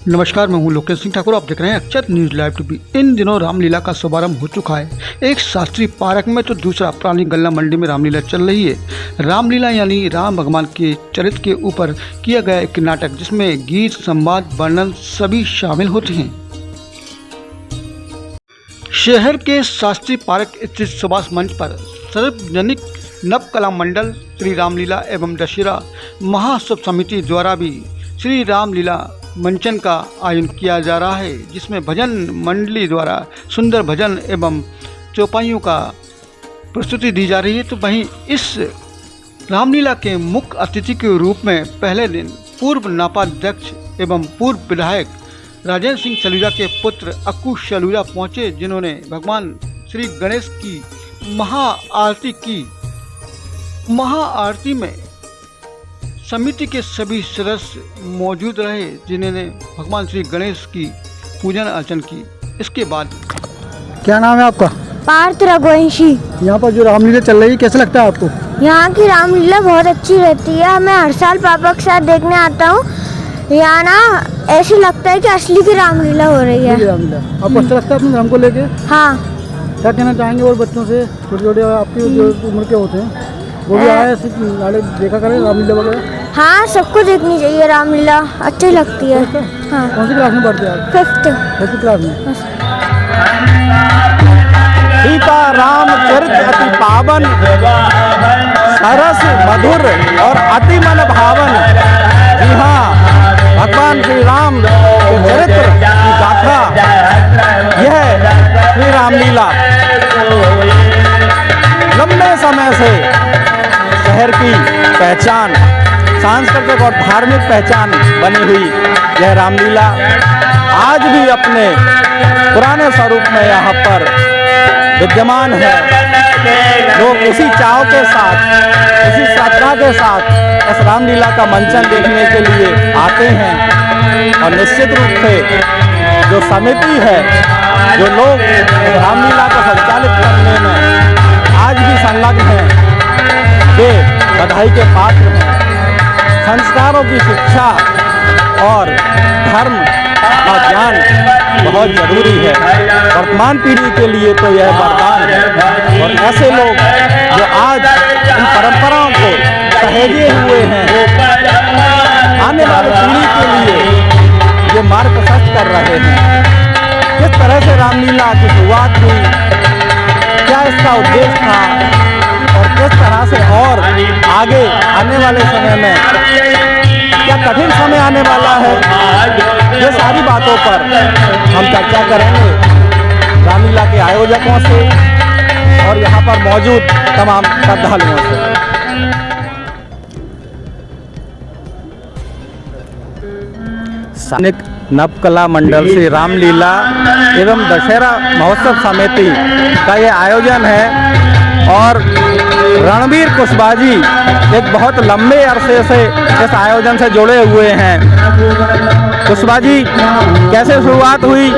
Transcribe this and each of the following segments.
नमस्कार, मैं हूं लोकेश सिंह ठाकुर। आप देख रहे हैं अक्षर न्यूज लाइव टीवी। इन दिनों रामलीला का शुभारंभ हो चुका है। एक शास्त्री पार्क में तो दूसरा पुरानी गल्ला मंडी में रामलीला चल रही है। रामलीला यानी राम भगवान के चरित्र के ऊपर किया गया एक नाटक, जिसमें गीत, संवाद, वर्णन सभी शामिल होते हैं। शहर के शास्त्री पार्क स्थित सुभाष मंच पर सार्वजनिक नव कला मंडल श्री रामलीला एवं दशहरा महाउत्सव समिति द्वारा भी श्री रामलीला मंचन का आयोजन किया जा रहा है, जिसमें भजन मंडली द्वारा सुंदर भजन एवं चौपाइयों का प्रस्तुति दी जा रही है। तो वहीं इस रामलीला के मुख्य अतिथि के रूप में पहले दिन पूर्व नापाध्यक्ष एवं पूर्व विधायक राजेंद्र सिंह सलूजा के पुत्र अक्कू सलूजा पहुंचे, जिन्होंने भगवान श्री गणेश की महाआरती की। महाआरती में समिति के सभी सदस्य मौजूद रहे, जिन्होंने भगवान श्री गणेश की पूजन अर्चन की। इसके बाद क्या नाम है आपका? पार्थ रघुवंशी। यहाँ पर जो रामलीला चल रही है, कैसा लगता है आपको? यहाँ की रामलीला बहुत अच्छी रहती है। मैं हर साल पापा के साथ देखने आता हूँ। यहाँ ना ऐसे लगता है कि असली की रामलीला हो रही है। आपको अच्छा लगता है अपने धर्म को लेके? हाँ। क्या कहना चाहेंगे और बच्चों से, छोटे छोटे आपकी जो उम्र के होते हैं, वो भी आए देखा करें रामलीला वगैरह? हाँ, सबको देखनी चाहिए रामलीला, अच्छी लगती है। हाँ। कौन सी क्लास में पढ़ते हैं आप? फिफ्थ क्लास में। सीता राम चरित्र अति पावन, सरस मधुर और अति मन भावन। जी हाँ, भगवान श्री राम के चरित्र की गाथा यह श्री रामलीला लंबे समय से शहर की पहचान, सांस्कृतिक और धार्मिक पहचान बनी हुई यह रामलीला आज भी अपने पुराने स्वरूप में यहाँ पर विद्यमान है। लोग उसी चाव के साथ, उसी श्रद्धा के साथ इस रामलीला का मंचन देखने के लिए आते हैं। और निश्चित रूप से जो समिति है, जो लोग रामलीला को संचालित करने में आज भी संलग्न हैं, वे बधाई के पात्र हैं। संस्कारों की शिक्षा और धर्म का ज्ञान बहुत जरूरी है। वर्तमान पीढ़ी के लिए तो यह वरदान है। और ऐसे लोग जो आज इन परंपराओं को सहेजे हुए हैं, आने वाली पीढ़ी के लिए ये मार्ग प्रशस्त कर रहे हैं। किस तरह से रामलीला की शुरुआत हुई, क्या इसका उद्देश्य था और किस तरह से और आगे आने वाले समय में क्या कठिन समय आने वाला है, ये सारी बातों पर हम चर्चा करेंगे रामलीला के आयोजकों से और यहाँ पर मौजूद तमाम श्रद्धालुओं से। सैनिक नवकला मंडल से रामलीला एवं दशहरा महोत्सव समिति का ये आयोजन है और रणबीर कुशवाहा जी एक बहुत लंबे अरसे से इस आयोजन से जुड़े हुए हैं। कुशवाहा जी, कैसे शुरुआत हुई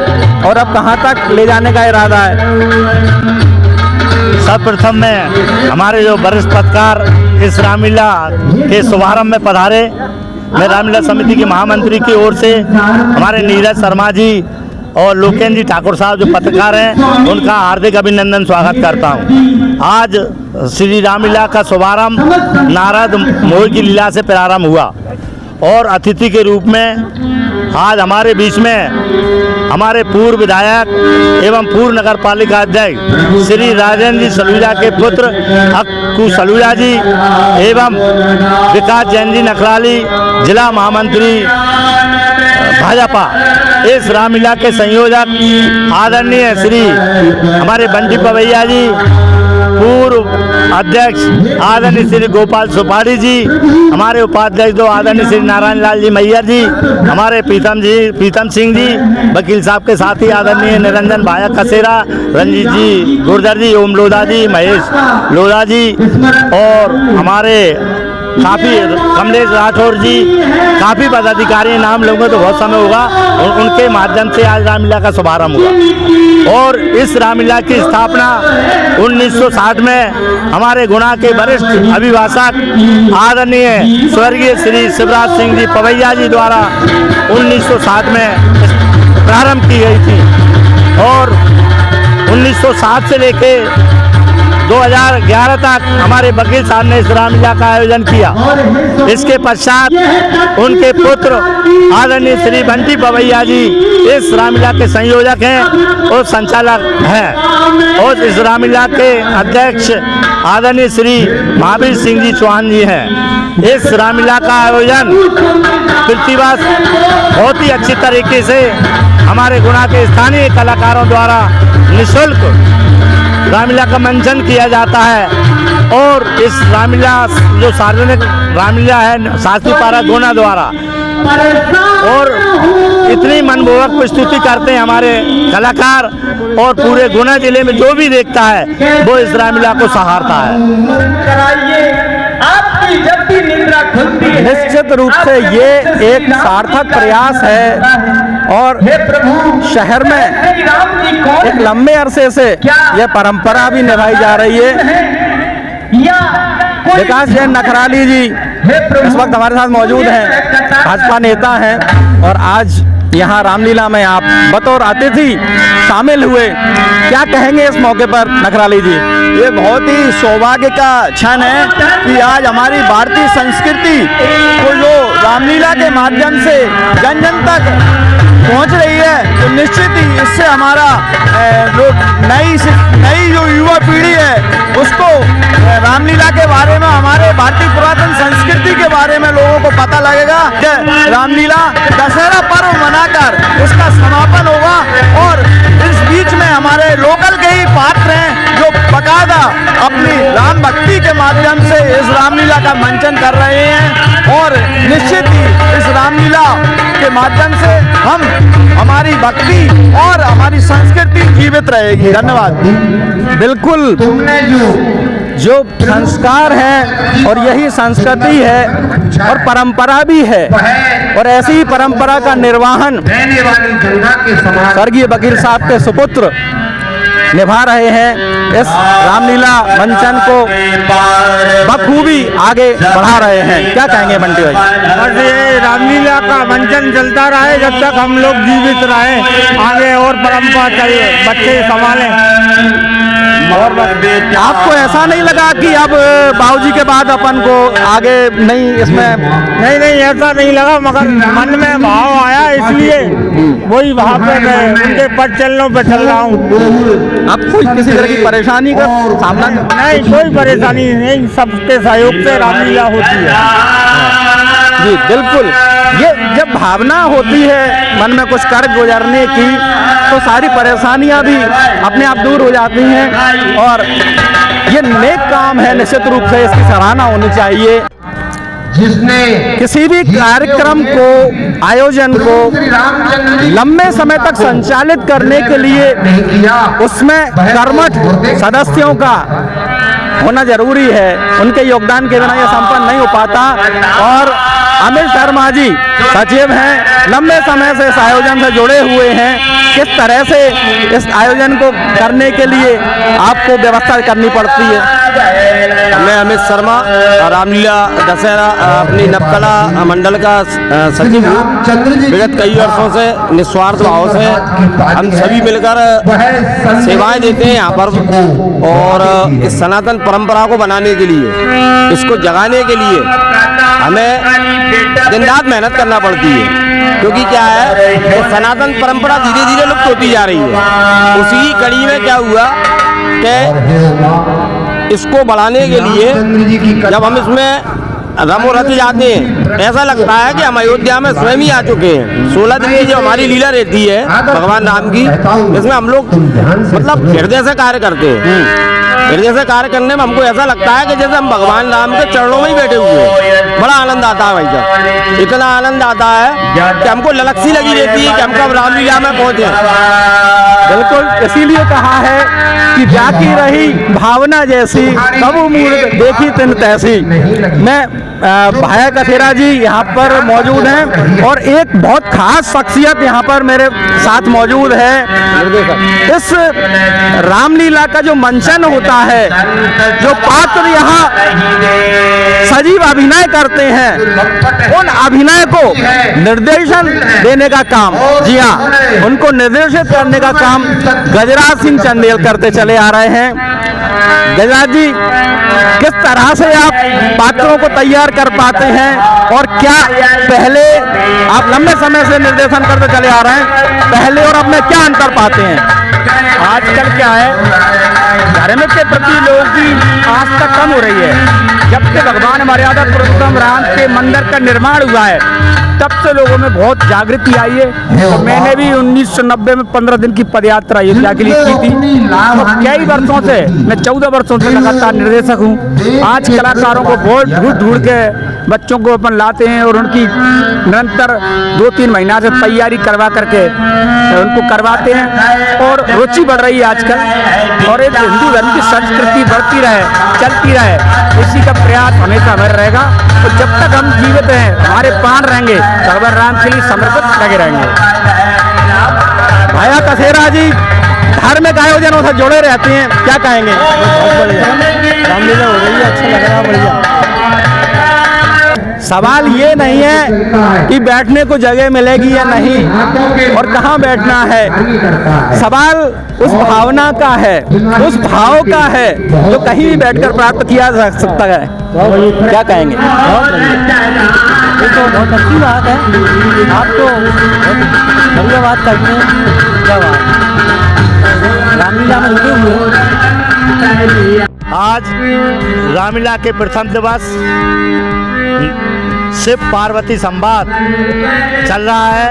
और अब कहां तक ले जाने का इरादा है? सर्वप्रथम में हमारे जो वरिष्ठ पत्रकार इस रामलीला के शुभारंभ में पधारे, मैं रामलीला समिति के महामंत्री की ओर से हमारे नीरज शर्मा जी और लोकेश जी ठाकुर साहब जो पत्रकार हैं, उनका हार्दिक अभिनंदन स्वागत करता हूं। आज श्री रामलीला का शुभारंभ नारद मोह की लीला से प्रारंभ हुआ और अतिथि के रूप में आज हमारे बीच में हमारे पूर्व विधायक एवं पूर्व नगर पालिका अध्यक्ष श्री राजेंद्र जी सलूजा के पुत्र अक्कू सलूजा जी एवं विकास जैन जी नखराली, जिला महामंत्री भाजपा, इस रामलीला के संयोजक आदरणीय श्री हमारे बंटी पवैया जी, पूर्व अध्यक्ष आदरणीय श्री गोपाल सुपारी जी, हमारे उपाध्यक्ष दो आदरणीय श्री नारायण लाल जी मैयर जी, हमारे प्रीतम सिंह जी वकील साहब के साथ ही आदरणीय निरंजन भाया कसेरा, रंजीत जी गुर्जर जी, ओम लोधा जी, महेश लोधा जी और हमारे काफ़ी कमलेश राठौर जी, काफ़ी पदाधिकारी नाम लूँगा तो बहुत समय होगा, और उनके माध्यम से आज रामलीला का शुभारंभ हुआ। और इस रामलीला की स्थापना 1960 में हमारे गुना के वरिष्ठ अभिभाषक आदरणीय स्वर्गीय श्री शिवराज सिंह जी पवैया जी द्वारा 1960 में प्रारंभ की गई थी, और 1960 से लेके 2011 तक हमारे वकील साहब ने इस रामलीला का आयोजन किया। इसके पश्चात उनके पुत्र आदरणीय श्री बंटी पवैया जी इस रामलीला के संयोजक हैं और संचालक हैं, और इस रामलीला के अध्यक्ष आदरणीय श्री महावीर सिंह जी चौहान जी हैं। इस रामलीला का आयोजन प्रतिवर्ष बहुत ही अच्छी तरीके से हमारे गुना के स्थानीय कलाकारों द्वारा निःशुल्क रामलीला का मंचन किया जाता है, और इस रामलीला जो सार्वजनिक रामलीला है शास्त्री पार्क गुना द्वारा, और इतनी मनमोहक प्रस्तुति करते हैं हमारे कलाकार, और पूरे गुना जिले में जो भी देखता है वो इस रामलीला को सहारता है। निश्चित रूप से ये एक सार्थक प्रयास है, और शहर में एक लंबे अरसे से यह परंपरा भी निभाई जा रही है। विकास जैन नखराली जी इस वक्त हमारे साथ मौजूद हैं, भाजपा नेता हैं, और आज यहाँ रामलीला में आप बतौर अतिथि शामिल हुए। क्या कहेंगे इस मौके पर नखराली जी? ये बहुत ही सौभाग्य का क्षण है कि आज हमारी भारतीय संस्कृति को जो रामलीला के माध्यम से जन जन तक पहुंच रही है, तो निश्चित ही इससे हमारा जो नई जो युवा पीढ़ी है उसको रामलीला के बारे में, हमारे भारतीय पुरातन संस्कृति के बारे में लोगों को पता लगेगा। रामलीला दशहरा पर्व मनाकर उसका समापन होगा, और इस बीच में हमारे लोकल के ही पात्र हैं जो बकायदा अपनी राम भक्ति के माध्यम से इस रामलीला का मंचन कर रहे हैं, और निश्चित ही इस रामलीला के माध्यम से हम हमारी भक्ति और हमारी संस्कृति जीवित रहेगी। धन्यवाद। बिल्कुल, जो संस्कार है और यही संस्कृति है और परंपरा भी है, और ऐसी ही परंपरा का निर्वहन स्वर्गीय वकील साहब के सुपुत्र निभा रहे हैं। इस रामलीला मंचन को बखूबी आगे बढ़ा रहे हैं। क्या कहेंगे बंटी भाई? बस ये रामलीला का मंचन चलता रहे जब तक हम लोग जीवित रहे, आगे और परंपरा चाहिए, बच्चे संभालें। और आपको ऐसा नहीं लगा कि अब बाबूजी के बाद अपन को आगे नहीं इसमें? नहीं ऐसा नहीं लगा, मगर मन में भाव आया, इसलिए वही भाव पे मैं उनके पद चलनों पे चल रहा हूँ। अब कोई किसी तरह की परेशानी का सामना नहीं, कोई परेशानी नहीं, सबके सहयोग से रामलीला होती है। जी बिल्कुल, ये जब भावना होती है मन में कुछ कर गुजरने की, तो सारी परेशानियां भी अपने आप दूर हो जाती हैं, और ये नेक काम है। निश्चित रूप से इसकी सराहना होनी चाहिए। जिसने किसी भी कार्यक्रम को, आयोजन को लंबे समय तक संचालित करने के लिए उसमें कर्मठ सदस्यों का होना जरूरी है। उनके योगदान के बिना यह संपन्न नहीं हो पाता, और अमित शर्मा जी सचिव हैं, लंबे समय से इस आयोजन से जुड़े हुए हैं। किस तरह से इस आयोजन को करने के लिए आपको व्यवस्था करनी पड़ती है? मैं अमित शर्मा, रामलीला दशहरा अपनी नवकला मंडल का सचिव हूँ। विगत कई वर्षों से निस्वार्थ भाव से हम सभी मिलकर सेवाएं देते हैं यहाँ पर, और इस सनातन परंपरा को बनाने के लिए, इसको जगाने के लिए हमें दिन रात मेहनत करना पड़ती है। क्योंकि क्या है कि सनातन परंपरा धीरे धीरे लुप्त होती जा रही है। उसी कड़ी में क्या हुआ कि इसको बढ़ाने के लिए जब हम इसमें रमो रच जाते हैं, ऐसा लगता है कि हम अयोध्या में स्वयं ही आ चुके हैं। 16 दिन की जो हमारी लीला रहती है भगवान राम की, इसमें हम लोग मतलब हृदय से कार्य करते हैं। हृदय से कार्य करने में हमको ऐसा लगता है कि जैसे हम भगवान राम के चरणों में ही बैठे हुए हैं। बड़ा आनंद आता है भाई साहब, इतना आनंद आता है कि हमको ललक सी लगी रहती है कि हम कब रामलीला में पहुंचे। बिल्कुल, इसीलिए कहा है कि जाकी रही भावना जैसी, कबू मूर्त देखी तिन तैसी। मैं भाया कथेरा जी यहाँ पर मौजूद हैं और एक बहुत खास शख्सियत यहाँ पर मेरे साथ मौजूद है। इस रामलीला का जो मंचन होता है, जो पात्र यहाँ सजीव अभिनय करते हैं, उन अभिनय को निर्देशन देने का काम, जी हाँ, उनको निर्देशित करने का काम गजराज सिंह चंदेल करते चले आ रहे हैं। गजराज जी, किस तरह से आप पात्रों को तैयार कर पाते हैं और क्या पहले आप लंबे समय से निर्देशन करते चले आ रहे हैं, पहले और अब में क्या अंतर पाते हैं? आजकल क्या है, धर्म के प्रति लोगों की आस्था कम हो रही है। जब से भगवान मर्यादा पुरुषोत्तम राम के मंदिर का निर्माण हुआ है, तब से लोगों में बहुत जागृति आई है। और मैंने भी 1990 में 15 दिन की पदयात्रा अयोध्या के लिए की थी। और कई वर्षों से, मैं 14 वर्षों से लगातार निर्देशक हूँ। आज कलाकारों को बहुत ढूंढ ढूंढ के बच्चों को अपन लाते हैं और उनकी निरंतर 2-3 महीना से तैयारी करवा करके उनको करवाते हैं और रुचि बढ़ रही है आजकल। और एक हिंदू धर्म की संस्कृति बढ़ती रहे, चलती रहे, इसी का प्रयास हमेशा हमें रहेगा। और जब तक हम जीवित हैं, हमारे प्राण रहेंगे, भगवान राम के लिए समर्पित लगे रहेंगे। भाया कथेरा जी धार्मिक आयोजनों से जुड़े रहते हैं, क्या कहेंगे? बहुत बढ़िया, रामलीला हो रही है, अच्छा लग रहा है, बढ़िया। सवाल ये नहीं है कि बैठने को जगह मिलेगी या नहीं और कहाँ बैठना है। सवाल उस भावना का है, उस भाव का है जो कहीं भी बैठकर प्राप्त किया जा सकता है। क्या कहेंगे? ये तो बहुत अच्छी बात है, आप तो बढ़िया बात करते हैं। क्या बात, रामलीला में जुटे हुए। आज रामलीला के प्रथम दिवस शिव पार्वती संवाद चल रहा है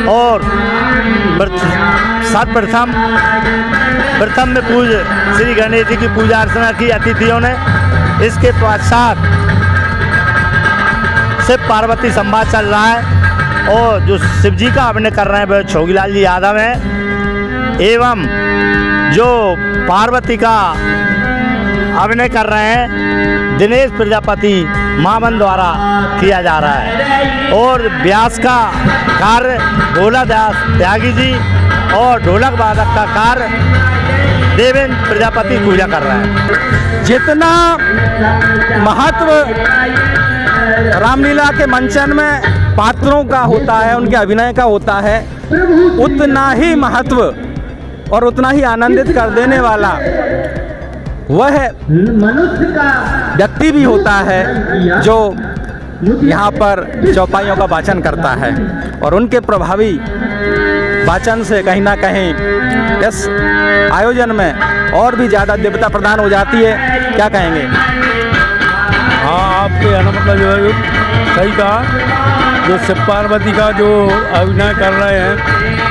और प्रथम में श्री गणेश जी की पूजा अर्चना की अतिथियों ने। इसके पश्चात शिव पार्वती संवाद चल रहा है और जो शिव जी का अभिनय कर रहे हैं वह छोगीलाल जी यादव हैं, एवं जो पार्वती का अभिनय कर रहे हैं दिनेश प्रजापति मामन द्वारा किया जा रहा है। और व्यास का कार्य भोला दास त्यागी जी और ढोलक वादक का कार्य देवेंद्र प्रजापति पूजा कर रहा है। जितना महत्व रामलीला के मंचन में पात्रों का होता है, उनके अभिनय का होता है, उतना ही महत्व और उतना ही आनंदित कर देने वाला वह व्यक्ति भी होता है जो यहाँ पर चौपाइयों का वाचन करता है। और उनके प्रभावी वाचन से कहीं ना कहीं इस आयोजन में और भी ज़्यादा दिव्यता प्रदान हो जाती है। क्या कहेंगे? हाँ, आपके है ना, मतलब जो है सही कहा। जो शिव पार्वती का जो अभिनय कर रहे हैं,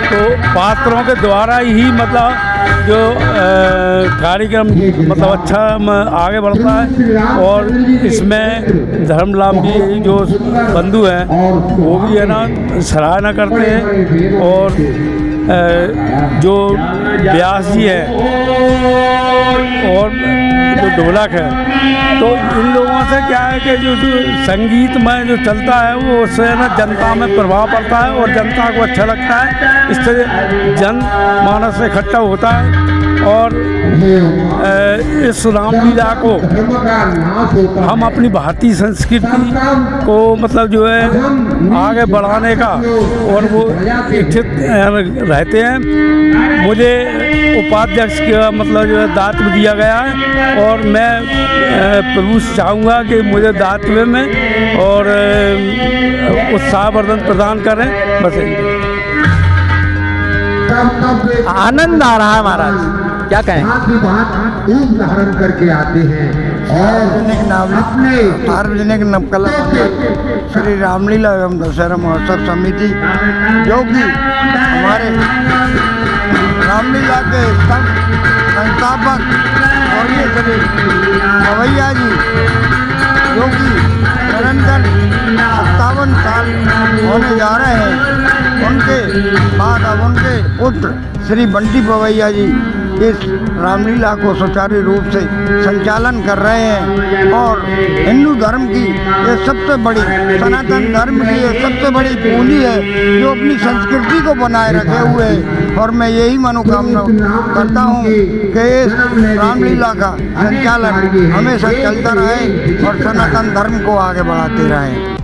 तो पात्रों के द्वारा ही मतलब जो कार्यक्रम मतलब अच्छा आगे बढ़ता है। और इसमें धर्मलाल भी जो बंधु हैं वो भी है ना सराहना करते हैं। और जो व्यास जी हैं और जो ढोलक है, तो इन लोगों से क्या है कि जो संगीत में जो चलता है वो उससे ना जनता में प्रभाव पड़ता है और जनता को अच्छा लगता है। इससे जन मानस इकट्ठा होता है और इस रामलीला को हम अपनी भारतीय संस्कृति को मतलब जो है आगे बढ़ाने का और वो इच्छित रहते हैं। मुझे उपाध्यक्ष का मतलब जो है दायित्व दिया गया है और मैं प्रभु से चाहूँगा कि मुझे दायित्व में और उत्साहवर्धन प्रदान करें। बस आनंद आ रहा है महाराज, क्या कहें? धारण करके आते हैं और सार्वजनिक नवकला श्री रामलीला एवं दशहरा महोत्सव समिति, जो कि हमारे रामलीला के संस्थापक और ये श्री पवैया जी, जो कि निरंतर 57 साल होने जा रहे हैं, उनके बाद अब उनके पुत्र श्री बंटी पवैया जी इस रामलीला को सुचारू रूप से संचालन कर रहे हैं और हिंदू धर्म की ये सबसे बड़ी, सनातन धर्म की ये सबसे बड़ी पूंजी है जो अपनी संस्कृति को बनाए रखे हुए है। और मैं यही मनोकामना करता हूँ कि इस रामलीला का संचालन हमेशा चलता रहे और सनातन धर्म को आगे बढ़ाते रहें।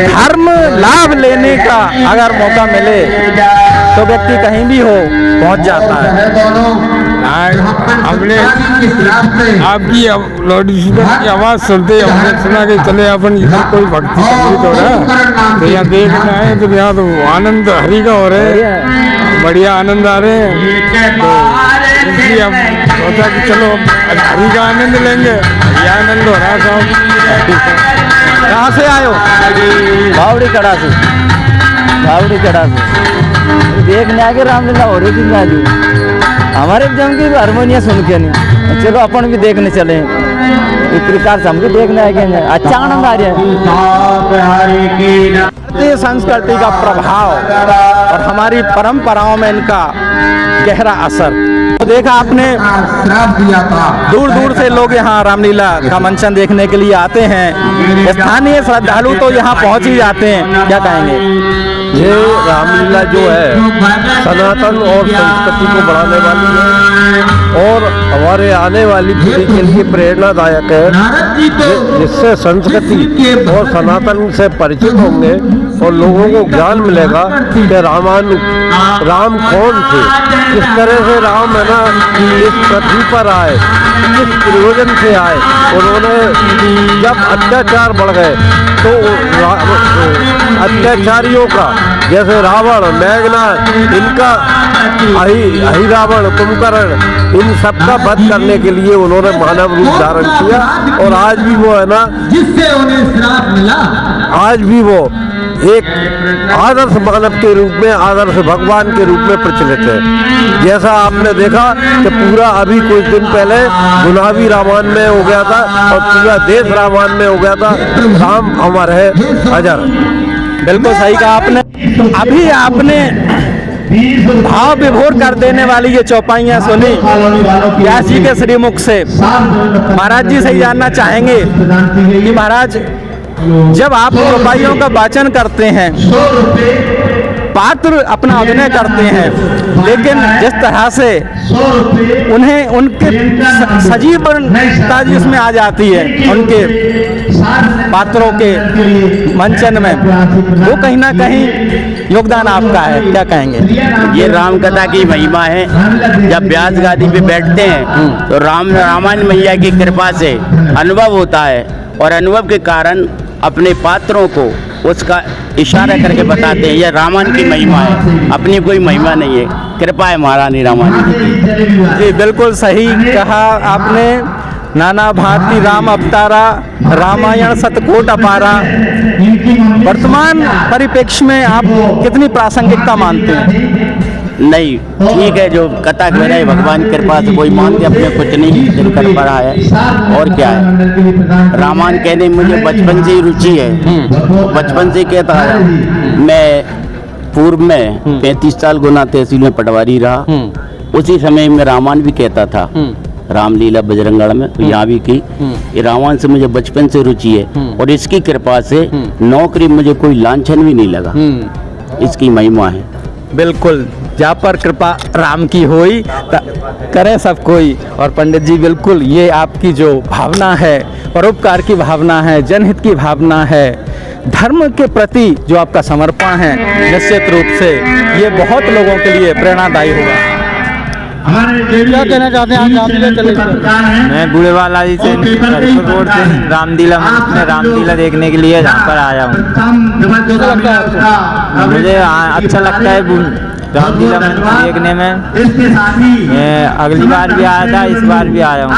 धर्म लाभ लेने का अगर मौका मिले तो व्यक्ति कहीं भी हो पहुंच जाता है। हमने आपकी लाउडस्पीकर की आवाज़ सुनते हमने सुना कि चले अपन इधर कोई भक्ति संगीत हो रहा है तो यहाँ देखना है, तो यहाँ तो आनंद हरि का हो रहे हैं, बढ़िया आनंद आ रहे हैं। तो इसलिए हम सोचा कि चलो हरि का आनंद लेंगे, ये आनंद हो रहा था। कहाँ से आए हो? भावड़ी कड़ा से, भावड़ी कड़ा से देखने आगे रामलीला हो रही थी। आज हमारे जम की हारमोनिया सुन के नहीं, चलो अपन भी देखने चले। इस प्रकार से हम भी देखने आएंगे, अच्छा आनंद आ रहा है। भारतीय संस्कृति का प्रभाव और हमारी परंपराओं में इनका गहरा असर तो देखा आपने। दूर दूर से लोग यहाँ रामलीला का मंचन देखने के लिए आते हैं। स्थानीय श्रद्धालु तो यहाँ पहुँच ही जाते हैं। क्या कहेंगे? ये रामलीला जो है सनातन और संस्कृति को बढ़ाने वाली है और हमारे आने वाली पीढ़ी के लिए प्रेरणादायक है, जिससे संस्कृति और सनातन से परिचित होंगे और लोगों को ज्ञान मिलेगा कि राम कौन थे, किस तरह से राम है ना इस पृथ्वी पर आए, किस प्रयोजन से आए। उन्होंने जब अत्याचार बढ़ गए तो अत्याचारियों का, जैसे रावण, मेघनाथ, इनका अहि रावण, कुंभकर्ण, इन सबका वध करने के लिए उन्होंने मानव रूप धारण किया। और आज भी वो है ना, जिससे उन्हें श्राप मिला, आज भी वो एक आदर्श मानव के रूप में, आदर्श भगवान के रूप में प्रचलित है। जैसा आपने देखा कि पूरा अभी कुछ दिन पहले गुलाबी रामायण में हो गया था और पूरा देश रामायण में हो गया था, राम अमर है, अजर। बिल्कुल सही कहा आपने। अभी आपने भाव विभोर कर देने वाली ये चौपाइयाँ सुनी व्यास जी के श्रीमुख से। महाराज जी से ही जानना चाहेंगे कि महाराज जब आप चौपाइयों का वाचन करते हैं, पात्र अपना अभिनय करते हैं, लेकिन जिस तरह से उन्हें उनके सजीवता जिसमें आ जाती है उनके पात्रों के मंचन में, वो कहीं ना कहीं योगदान आपका है। क्या कहेंगे? ये राम कथा की महिमा है। जब व्यास गादी पे बैठते हैं तो रामायण मैया की कृपा से अनुभव होता है और अनुभव के कारण अपने पात्रों को उसका इशारा करके बताते हैं। यह रामायण की महिमा है, अपनी कोई महिमा नहीं है, कृपा है महारानी रामायण की। जी बिल्कुल सही कहा आपने। नाना भांति राम अवतारा, रामायण सतकोट अपारा। वर्तमान परिप्रेक्ष्य में आप कितनी प्रासंगिकता मानते हैं? नहीं, ठीक है, जो कथा कह रहे हैं भगवान की कृपा से कोई मानते अपने कुछ नहीं दिल कर पड़ा है। और क्या है, रामायण कहने में मुझे बचपन से ही रुचि है। बचपन से कहता है, मैं पूर्व में 35 साल गुना तहसील में पटवारी रहा। उसी समय में रामायण भी कहता था, रामलीला बजरंगगढ़ में तो यहाँ भी की। ये रामायण से मुझे बचपन से रुचि है और इसकी कृपा से नौकरी मुझे कोई लांछन भी नहीं लगा। इसकी महिमा है। बिल्कुल, जहाँ पर कृपा राम की होई करें सब कोई। और पंडित जी बिल्कुल ये आपकी जो भावना है, परोपकार की भावना है, जनहित की भावना है, धर्म के प्रति जो आपका समर्पण है, निश्चित रूप से ये बहुत लोगों के लिए प्रेरणादायी होगा। क्या कहना चाहते हैं आप रामलीला चले? मैं बूढ़ेवाला जी से रोड से रामलीला देखने के लिए यहाँ पर आया हूँ। मुझे अच्छा लगता है रामलीला देखने में। मैं अगली बार भी आया था, इस बार भी आया हूँ।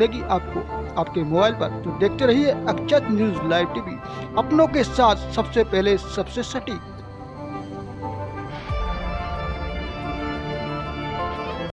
मिलेगी आपको आपके मोबाइल पर। तो देखते रहिए अक्षत न्यूज़ लाइव टीवी, अपनों के साथ सबसे पहले सबसे सटीक।